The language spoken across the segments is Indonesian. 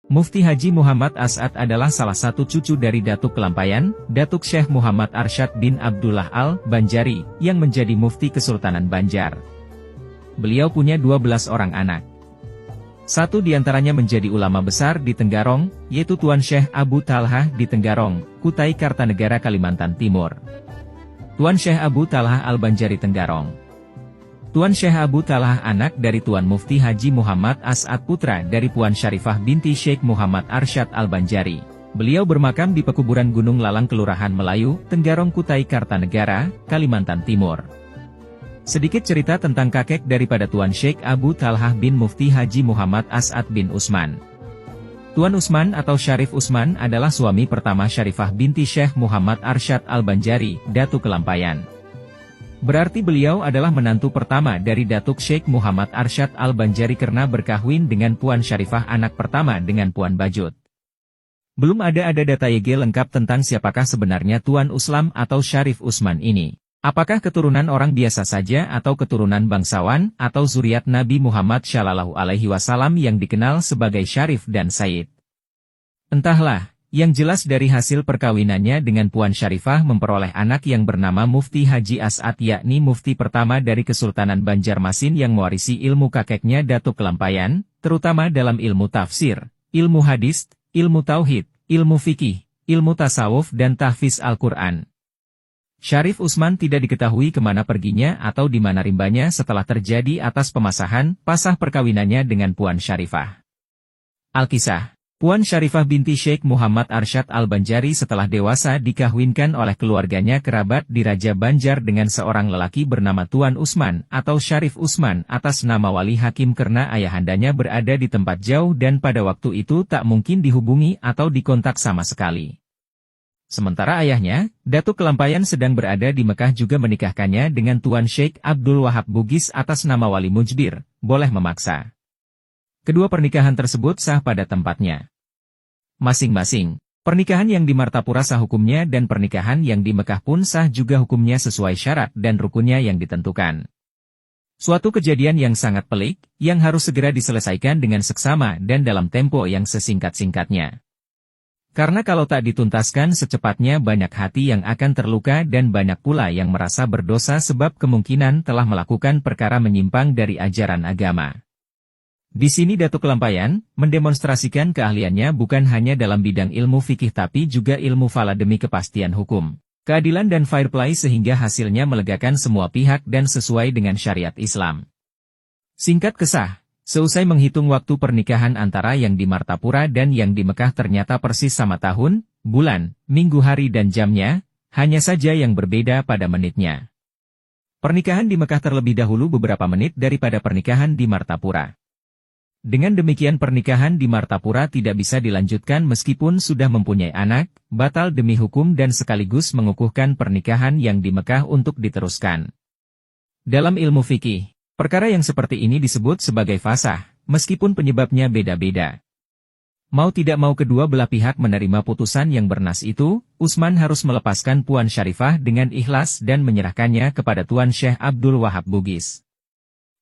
Mufti Haji Muhammad As'ad adalah salah satu cucu dari Datuk Kelampayan, Datuk Syekh Muhammad Arsyad bin Abdullah Al-Banjari, yang menjadi Mufti Kesultanan Banjar. Beliau punya 12 orang anak. Satu diantaranya menjadi ulama besar di Tenggarong, yaitu Tuan Syekh Abu Talhah di Tenggarong, Kutai Kartanegara, Kalimantan Timur. Tuan Syekh Abu Talhah Al-Banjari Tenggarong. Tuan Syekh Abu Talhah anak dari Tuan Mufti Haji Muhammad As'ad, putra dari Puan Syarifah binti Syekh Muhammad Arsyad Al-Banjari. Beliau bermakam di pekuburan Gunung Lalang, Kelurahan Melayu, Tenggarong, Kutai Kartanegara, Kalimantan Timur. Sedikit cerita tentang kakek daripada Tuan Syekh Abu Talhah bin Mufti Haji Muhammad As'ad bin Usman. Tuan Usman atau Syarif Usman adalah suami pertama Syarifah binti Syekh Muhammad Arsyad Al-Banjari, Datuk Kelampayan. Berarti beliau adalah menantu pertama dari Datuk Syekh Muhammad Arsyad Al-Banjari karena berkahwin dengan Puan Syarifah, anak pertama dengan Puan Bajut. Belum ada data YG lengkap tentang siapakah sebenarnya Tuan Uslam atau Syarif Usman ini. Apakah keturunan orang biasa saja atau keturunan bangsawan atau zuriat Nabi Muhammad Shallallahu Alaihi Wasallam yang dikenal sebagai Syarif dan Said? Entahlah. Yang jelas dari hasil perkawinannya dengan Puan Syarifah memperoleh anak yang bernama Mufti Haji As'ad, yakni Mufti pertama dari Kesultanan Banjarmasin yang mewarisi ilmu kakeknya Datuk Kelampayan, terutama dalam ilmu tafsir, ilmu hadis, ilmu tauhid, ilmu fikih, ilmu tasawuf dan tahfiz Al-Quran. Syarif Usman tidak diketahui kemana perginya atau di mana rimbanya setelah terjadi atas pemasahan pasah perkawinannya dengan Puan Syarifah. Alkisah. Puan Syarifah binti Syekh Muhammad Arsyad Al-Banjari setelah dewasa dikahwinkan oleh keluarganya kerabat di Raja Banjar dengan seorang lelaki bernama Tuan Usman atau Syarif Usman atas nama Wali Hakim karena ayahandanya berada di tempat jauh dan pada waktu itu tak mungkin dihubungi atau dikontak sama sekali. Sementara ayahnya, Datuk Kelampayan sedang berada di Mekah juga menikahkannya dengan Tuan Syekh Abdul Wahab Bugis atas nama Wali Mujbir, boleh memaksa. Kedua pernikahan tersebut sah pada tempatnya masing-masing. Pernikahan yang di Martapura sah hukumnya dan pernikahan yang di Mekah pun sah juga hukumnya sesuai syarat dan rukunnya yang ditentukan. Suatu kejadian yang sangat pelik, yang harus segera diselesaikan dengan seksama dan dalam tempo yang sesingkat-singkatnya. Karena kalau tak dituntaskan secepatnya banyak hati yang akan terluka dan banyak pula yang merasa berdosa sebab kemungkinan telah melakukan perkara menyimpang dari ajaran agama. Di sini Datuk Kelampayan mendemonstrasikan keahliannya bukan hanya dalam bidang ilmu fikih tapi juga ilmu falak demi kepastian hukum, keadilan dan fair play sehingga hasilnya melegakan semua pihak dan sesuai dengan syariat Islam. Singkat kisah, seusai menghitung waktu pernikahan antara yang di Martapura dan yang di Mekah ternyata persis sama tahun, bulan, minggu, hari dan jamnya, hanya saja yang berbeda pada menitnya. Pernikahan di Mekah terlebih dahulu beberapa menit daripada pernikahan di Martapura. Dengan demikian pernikahan di Martapura tidak bisa dilanjutkan meskipun sudah mempunyai anak, batal demi hukum dan sekaligus mengukuhkan pernikahan yang di Mekah untuk diteruskan. Dalam ilmu fikih, perkara yang seperti ini disebut sebagai fasah, meskipun penyebabnya beda-beda. Mau tidak mau kedua belah pihak menerima putusan yang bernas itu, Usman harus melepaskan Puan Syarifah dengan ikhlas dan menyerahkannya kepada Tuan Syekh Abdul Wahab Bugis.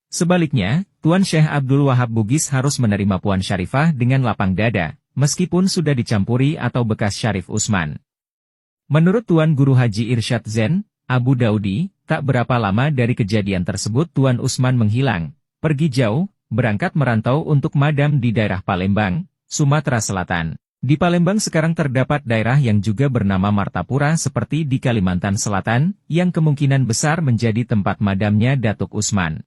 Sebaliknya, Tuan Syekh Abdul Wahab Bugis harus menerima Puan Syarifah dengan lapang dada, meskipun sudah dicampuri atau bekas Syarif Usman. Menurut Tuan Guru Haji Irsyad Zen, Abu Daudi, tak berapa lama dari kejadian tersebut Tuan Usman menghilang, pergi jauh, berangkat merantau untuk madam di daerah Palembang, Sumatera Selatan. Di Palembang sekarang terdapat daerah yang juga bernama Martapura seperti di Kalimantan Selatan, yang kemungkinan besar menjadi tempat madamnya Datuk Usman.